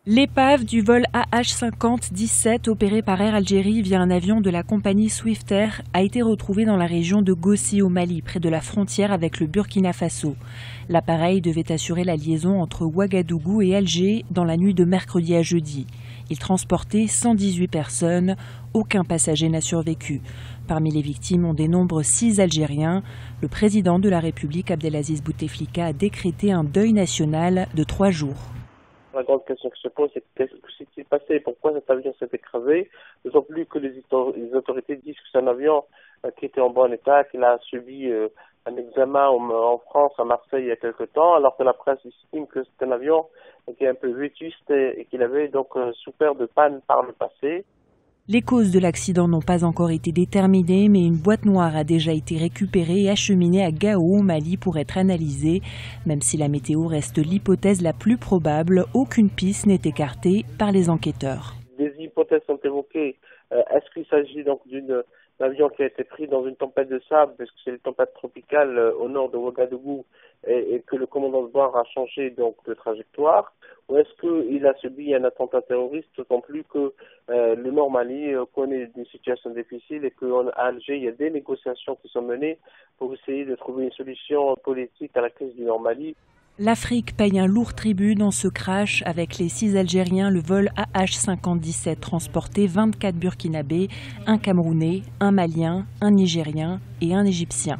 L'épave du vol AH50-17 opéré par Air Algérie via un avion de la compagnie Swiftair a été retrouvée dans la région de Gossi au Mali, près de la frontière avec le Burkina Faso. L'appareil devait assurer la liaison entre Ouagadougou et Alger dans la nuit de mercredi à jeudi. Il transportait 118 personnes, aucun passager n'a survécu. Parmi les victimes, on dénombre 6 Algériens. Le président de la République, Abdelaziz Bouteflika, a décrété un deuil national de 3 jours. La grande question qui se pose, c'est qu'est-ce qui s'est passé, pourquoi cet avion s'est écrasé, d'autant plus que les autorités disent que c'est un avion qui était en bon état, qu'il a subi un examen en France, à Marseille, il y a quelque temps, alors que la presse estime que c'est un avion qui est un peu vétuste et qu'il avait donc souffert de panne par le passé. Les causes de l'accident n'ont pas encore été déterminées, mais une boîte noire a déjà été récupérée et acheminée à Gao, au Mali, pour être analysée. Même si la météo reste l'hypothèse la plus probable, aucune piste n'est écartée par les enquêteurs. Des hypothèses sont évoquées. Est-ce qu'il s'agit donc d'un avion qui a été pris dans une tempête de sable, parce que c'est une tempête tropicale au nord de Ouagadougou, et que le commandant de bord a changé donc de trajectoire, ou est-ce qu'il a subi un attentat terroriste, d'autant plus que le Nord Mali connaît des situations difficiles et qu'à Alger, il y a des négociations qui sont menées pour essayer de trouver une solution politique à la crise du Nord Mali. L'Afrique paye un lourd tribut dans ce crash. Avec les 6 Algériens, le vol AH50-17 transportait 24 Burkinabés, un Camerounais, un Malien, un Nigérien et un Égyptien.